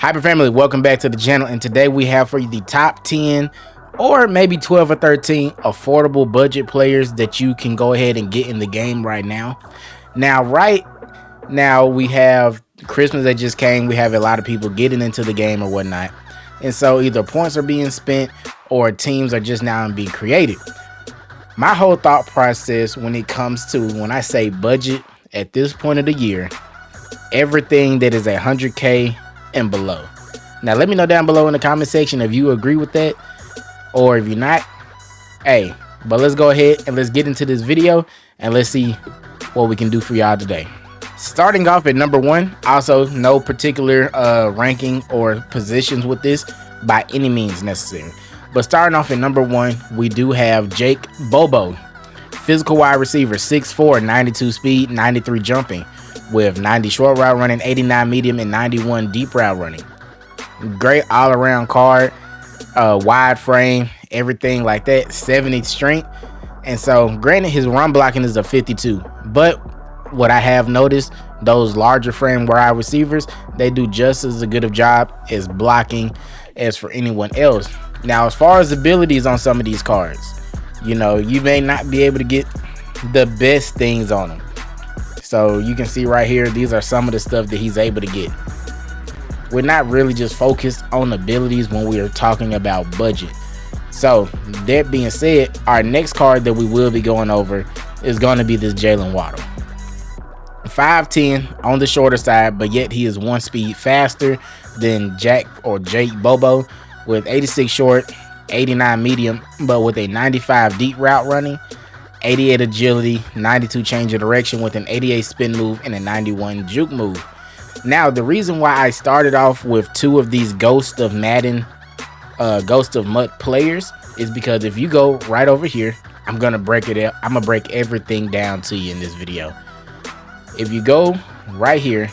Hyper family, welcome back to the channel, and today we have for you the top 10 or maybe 12 or 13 affordable budget players that you can go ahead and get in the game right now. Right now we have Christmas that just came. We have a lot of people getting into the game or whatnot, and so either points are being spent or teams are just now being created. My whole thought process when it comes to when I say budget at this point of the year, everything that is 100K and below. Now let me know down below in the comment section if you agree with that, or if you're not. Hey, but let's go ahead and let's get into this video and let's see what we can do for y'all today. Starting off at number 1, also no particular ranking or positions with this by any means necessary, but starting off at number 1, we do have Bobo, physical wide receiver, 6'4", 92 speed, 93 jumping, with 90 short route running, 89 medium, and 91 deep route running. Great all-around card, wide frame, everything like that, 70 strength. And so granted, his run blocking is a 52, but what I have noticed, those larger frame wide receivers, they do just as good of job as blocking as for anyone else. Now as far as abilities on some of these cards, you know, you may not be able to get the best things on them. So you can see right here, these are some of the stuff that he's able to get. We're not really just focused on abilities when we are talking about budget. So that being said, our next card that we will be going over is going to be this Jaylen Waddle. 5'10" on the shorter side, but yet he is 1 speed faster than Jake Bobo, with 86 short, 89 medium, but with a 95 deep route running, 88 agility, 92 change of direction with an 88 spin move, and a 91 juke move. Now the reason why I started off with 2 of these Ghost of Madden, Ghost of Mutt players is because if you go right over here, I'm gonna break it up. I'm gonna break everything down to you in this video. If you go right here,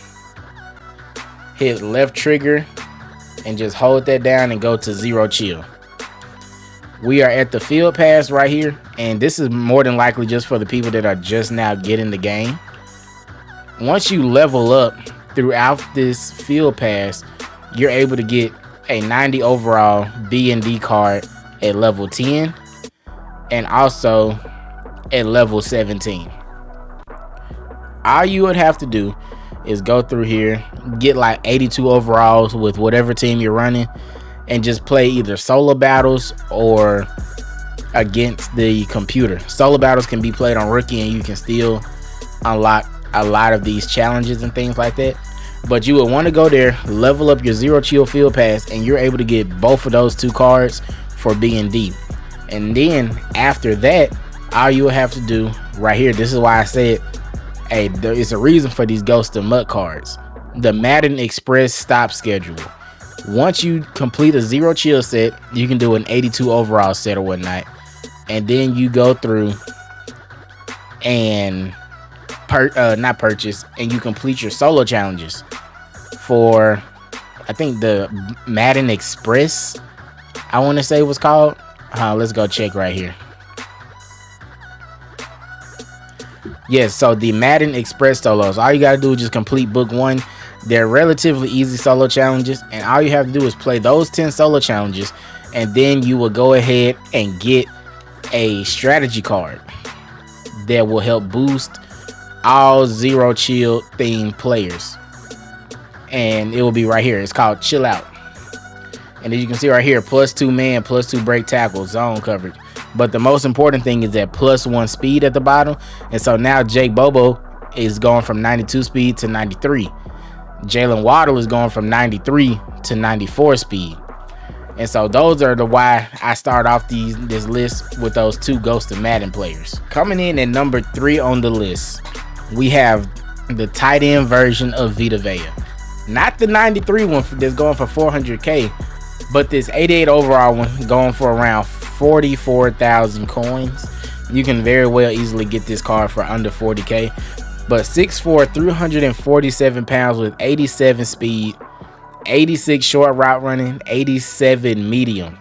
hit left trigger and just hold that down and go to 0 chill. We are at the field pass right here, and this is more than likely just for the people that are just now getting the game. Once you level up throughout this field pass, you're able to get a 90 overall B&D card at level 10 and also at level 17. All you would have to do is go through here, get like 82 overalls with whatever team you're running, and just play either solo battles or against the computer. Solo battles can be played on rookie and you can still unlock a lot of these challenges and things like that. But you would want to go there, level up your 0 chill field pass, and you're able to get both of those 2 cards for B&D. And then after that, all you will have to do right here, this is why I said, hey, there is a reason for these Ghost of Mutt cards. The Madden Express stop schedule. Once you complete a 0 chill set, you can do an 82 overall set or whatnot, and then you go through and not purchase, and you complete your solo challenges for, I think, the Madden Express, I want to say it was called. Let's go check right here. Yes, so the Madden Express solos, all you gotta do is just complete book 1. They're relatively easy solo challenges, and all you have to do is play those 10 solo challenges, and then you will go ahead and get a strategy card that will help boost all 0 chill themed players. And it will be right here. It's called Chill Out. And as you can see right here, +2 man, +2 break tackle, zone coverage. But the most important thing is that +1 speed at the bottom. And so now Bobo is going from 92 speed to 93. Jaylen Waddle is going from 93 to 94 speed. And so those are the why I start off this list with those 2 Ghost of Madden players. Coming in at number 3 on the list, we have the tight end version of Vita Vea. Not the 93 one that's going for 400K, but this 88 overall one going for around 44,000 coins. You can very well easily get this card for under 40K. But 6'4", 347 pounds with 87 speed, 86 short route running, 87 medium.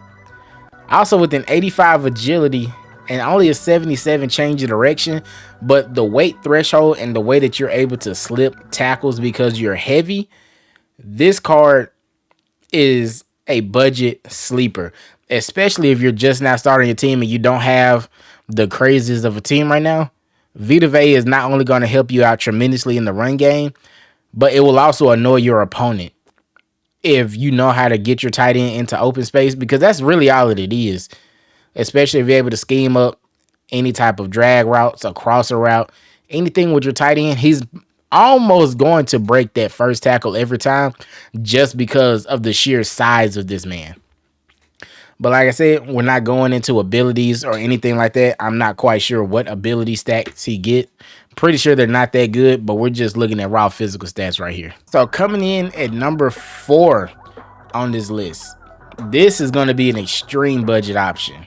Also with an 85 agility and only a 77 change of direction. But the weight threshold and the way that you're able to slip tackles because you're heavy, this card is a budget sleeper, especially if you're just now starting your team and you don't have the craziest of a team right now. Vita Vea is not only going to help you out tremendously in the run game, but it will also annoy your opponent if you know how to get your tight end into open space, because that's really all it is, especially if you're able to scheme up any type of drag routes, a crosser route, anything with your tight end. He's almost going to break that first tackle every time just because of the sheer size of this man. But like I said, we're not going into abilities or anything like that. I'm not quite sure what ability stats he get. Pretty sure they're not that good, but we're just looking at raw physical stats right here. So coming in at number 4 on this list, this is going to be an extreme budget option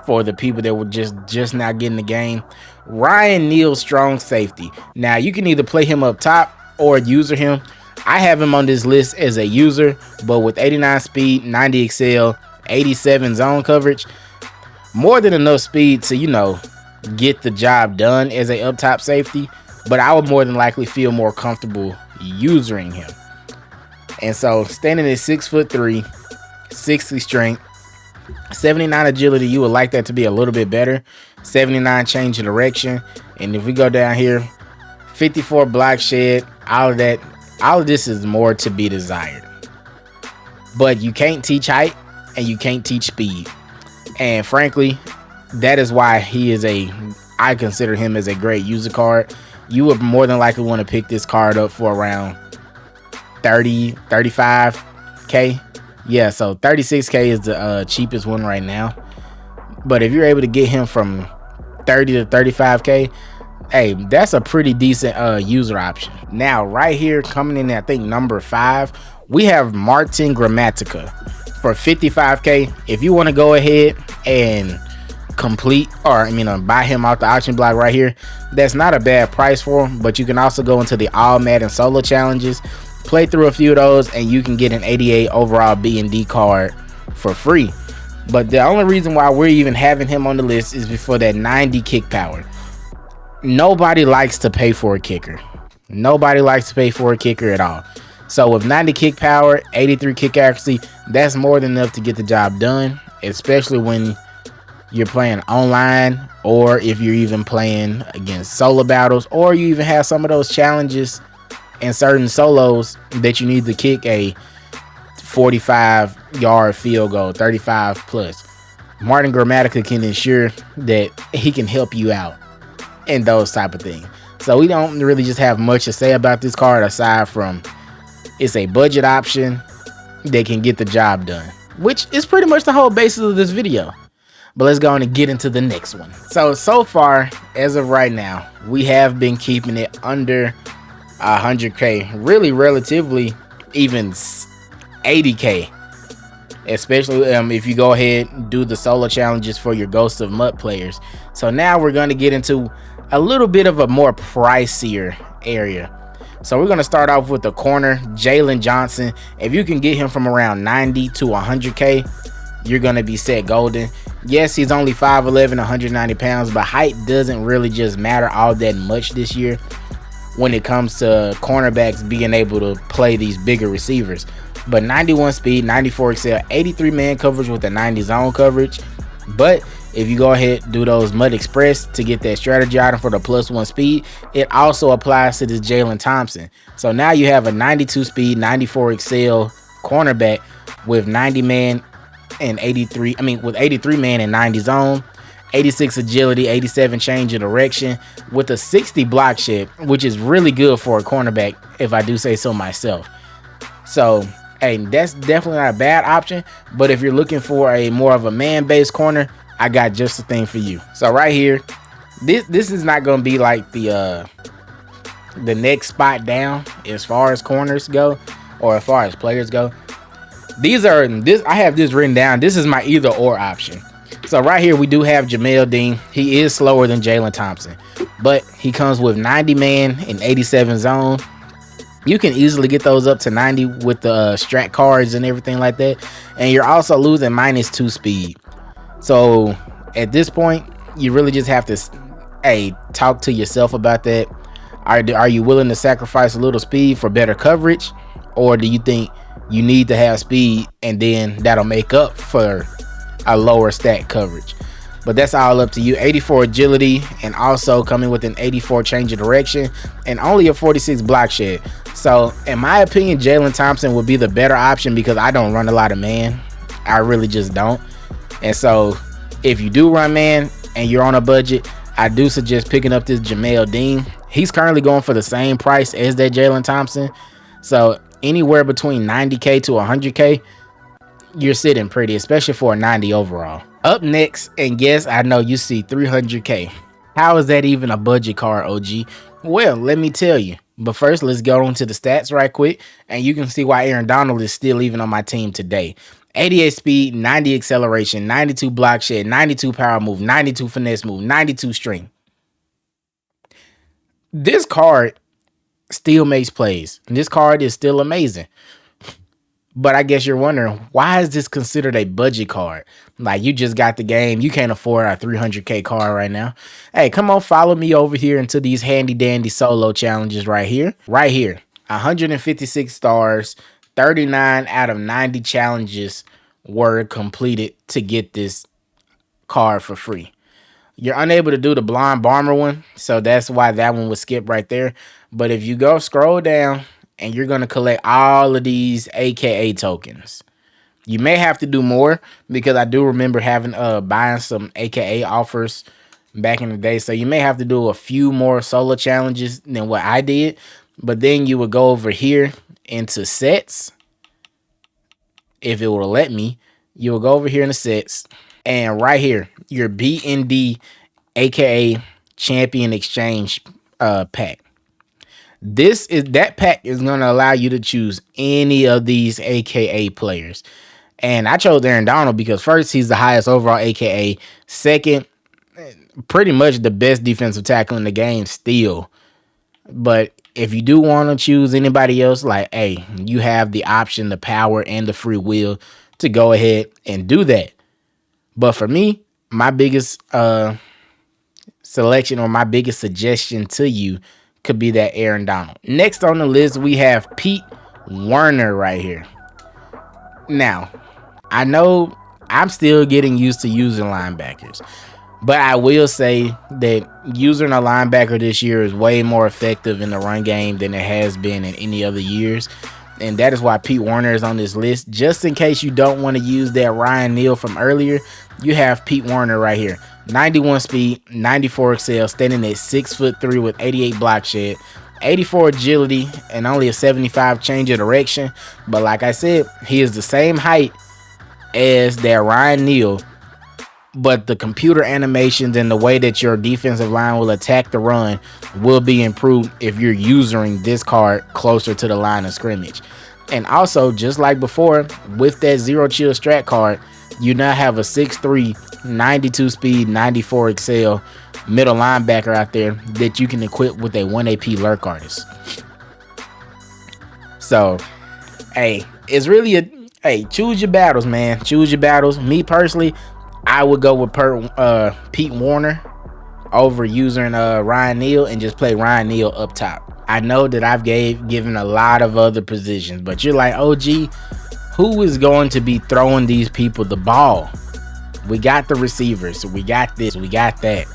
for the people that were just not getting the game. Ryan Neal, strong safety. Now you can either play him up top or user him. I have him on this list as a user, but with 89 speed, 90 excel, 87 zone coverage, more than enough speed to, you know, get the job done as a up top safety. But I would more than likely feel more comfortable using him. And so standing at 6'3", 60 strength, 79 agility, you would like that to be a little bit better. 79 change of direction. And if we go down here, 54 block shed, all of that, all of this is more to be desired. But you can't teach height and you can't teach speed. And frankly, that is why I consider him as a great user card. You would more than likely want to pick this card up for around 35K. Yeah, so 36K is the cheapest one right now. But if you're able to get him from 30 to 35K, hey, that's a pretty decent user option. Now, right here, coming in at, I think, number 5, we have Martin Gramatica for 55K. If you want to go ahead and buy him out the auction block right here, that's not a bad price for him. But you can also go into the all Madden solo challenges, play through a few of those, and you can get an 88 overall B&D card for free. But the only reason why we're even having him on the list is before that 90 kick power. Nobody likes to pay for a kicker. Nobody likes to pay for a kicker at all. So with 90 kick power, 83 kick accuracy, that's more than enough to get the job done, especially when you're playing online, or if you're even playing against solo battles, or you even have some of those challenges and certain solos that you need to kick a 45-yard field goal, 35 plus. Martin Gramatica can ensure that he can help you out in those type of things. So we don't really just have much to say about this card aside from it's a budget option that can get the job done, which is pretty much the whole basis of this video. But let's go on and get into the next one. So far, as of right now, we have been keeping it under 100K, really relatively even 80K, especially if you go ahead and do the solo challenges for your Ghost of Mud players. So now we're going to get into a little bit of a more pricier area. So we're going to start off with the corner, Jaylen Johnson. If you can get him from around 90 to 100K, you're going to be set golden. Yes, he's only 5'11", 190 pounds, but height doesn't really just matter all that much this year when it comes to cornerbacks being able to play these bigger receivers. But 91 speed, 94 excel, 83 man coverage with a 90 zone coverage. But if you go ahead and do those Mud Express to get that strategy item for the +1 speed, it also applies to this Jaylen Thompson. So now you have a 92 speed, 94 excel cornerback with 90 man and 83 man and 90 zone, 86 agility, 87 change of direction with a 60 block shed, which is really good for a cornerback if I do say so myself. So hey, that's definitely not a bad option. But if you're looking for a more of a man-based corner, I got just the thing for you. So right here, this is not going to be like the next spot down as far as corners go, or as far as players go. I have this written down. This is my either or option. So right here we do have Jamel Dean. He is slower than Jaylen Thompson, but he comes with 90 man and 87 zone. You can easily get those up to 90 with the strat cards and everything like that. And you're also losing -2 speed. So at this point, you really just have to talk to yourself about that. Are you willing to sacrifice a little speed for better coverage? Or do you think you need to have speed, and then that'll make up for a lower stat coverage. But that's all up to you. 84 agility, and also coming with an 84 change of direction and only a 46 block shed. So in my opinion, Jaylen Johnson would be the better option because I don't run a lot of man. I really just don't. And so if you do run man and you're on a budget, I do suggest picking up this Jamel Dean. He's currently going for the same price as that Jaylen Johnson. So anywhere between 90K to 100K, you're sitting pretty, especially for a 90 overall. Up next, and yes, I know you see 300K. How is that even a budget card, OG? Well, let me tell you. But first, let's go on to the stats right quick, and you can see why Aaron Donald is still even on my team today. 88 speed, 90 acceleration, 92 block shed, 92 power move, 92 finesse move, 92 strength. This card still makes plays. This card is still amazing. But I guess you're wondering, why is this considered a budget card? Like, you just got the game. You can't afford a 300K card right now. Hey, come on, follow me over here into these handy dandy solo challenges right here. Right here. 156 stars, 39 out of 90 challenges were completed to get this card for free. You're unable to do the blonde bomber one, so that's why that one was skipped right there. But if you go scroll down, and you're going to collect all of these AKA tokens. You may have to do more because I do remember having buying some AKA offers back in the day. So you may have to do a few more solo challenges than what I did. But then you would go over here into sets. If it will let me, you will go over here in the sets. And right here, your B&D AKA Champion Exchange pack. That pack is going to allow you to choose any of these AKA players. And I chose Aaron Donald because first, he's the highest overall AKA. Second, pretty much the best defensive tackle in the game still. But if you do want to choose anybody else, like, hey, you have the option, the power, and the free will to go ahead and do that. But for me, my biggest selection or my biggest suggestion to you could be that Aaron Donald. Next on the list, we have Pete Werner right here. Now, I know I'm still getting used to using linebackers, but I will say that using a linebacker this year is way more effective in the run game than it has been in any other years. And that is why Pete Werner is on this list. Just in case you don't want to use that Ryan Neal from earlier, you have Pete Werner right here. 91 speed, 94 excel, standing at 6'3" with 88 block shed, 84 agility, and only a 75 change of direction. But like I said, he is the same height as that Ryan Neal, but the computer animations and the way that your defensive line will attack the run will be improved if you're using this card closer to the line of scrimmage. And also, just like before, with that Zero Chill Strat card, you now have a 6'3", 92 speed, 94 excel middle linebacker out there that you can equip with a 1 AP lurk artist. So, hey, it's really choose your battles, man. Choose your battles. Me personally, I would go with Pete Werner over using Ryan Neal and just play Ryan Neal up top. I know that I've given a lot of other positions, but you're like, OG, who is going to be throwing these people the ball? We got the receivers, we got this, we got that.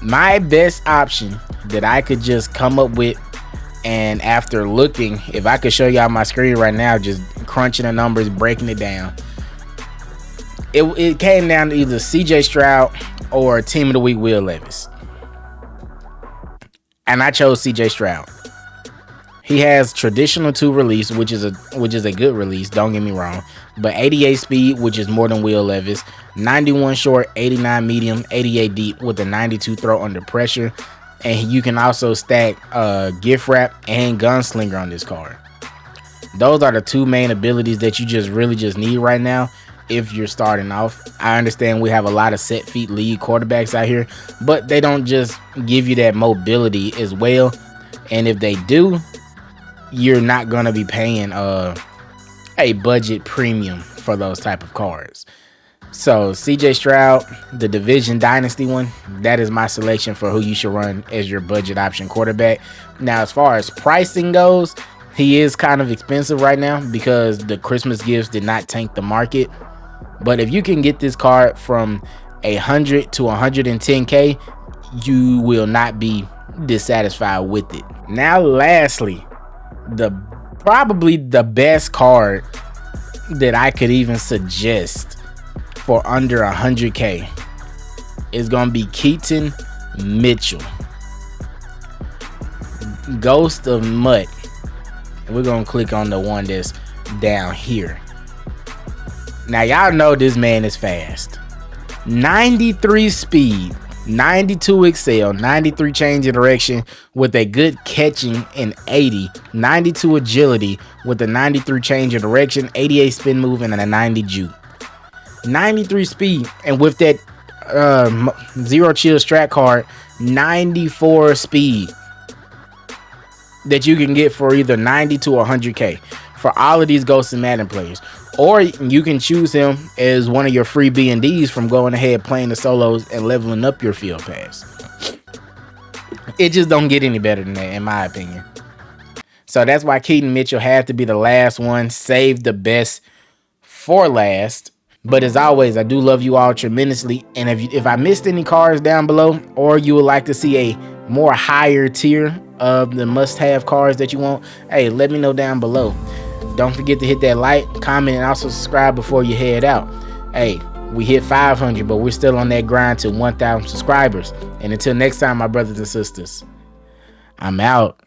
My best option that I could just come up with, and after looking, if I could show y'all my screen right now, just crunching the numbers, breaking it down, it came down to either CJ Stroud or Team of the Week Will Levis. And I chose CJ Stroud. He has traditional 2 release, which is a good release, don't get me wrong. But 88 speed, which is more than Will Levis. 91 short, 89 medium, 88 deep with a 92 throw under pressure. And you can also stack gift wrap and gunslinger on this card. Those are the 2 main abilities that you really need right now if you're starting off. I understand we have a lot of set feet lead quarterbacks out here, but they don't just give you that mobility as well. And if they do, you're not going to be paying a budget premium for those type of cards. So CJ Stroud, the Division Dynasty one, that is my selection for who you should run as your budget option quarterback. Now, as far as pricing goes, He is kind of expensive right now because the Christmas gifts did not tank the market. But if you can get this card from 100 to 110K, you will not be dissatisfied with it. Now, lastly, probably the best card that I could even suggest for under 100K is going to be Katon Mitchell, Ghost of Mutt. We're going to click on the one that's down here. Now, y'all know this man is fast. 93 speed, 92 excel, 93 change of direction with a good catching and 80, 92 agility with a 93 change of direction, 88 spin move, and a 90 juke. 93 speed, and with that zero chill strat card, 94 speed that you can get for either 90 to 100K for all of these Ghost and Madden players. Or you can choose him as one of your free B&Ds from going ahead playing the solos and leveling up your field pass. It just don't get any better than that, in my opinion. So that's why Katon Mitchell had to be the last one. Save the best for last. But as always, I do love you all tremendously. And if I missed any cards down below, or you would like to see a more higher tier of the must-have cards that you want, hey, let me know down below. Don't forget to hit that like, comment, and also subscribe before you head out. Hey, we hit 500, but we're still on that grind to 1,000 subscribers. And until next time, my brothers and sisters, I'm out.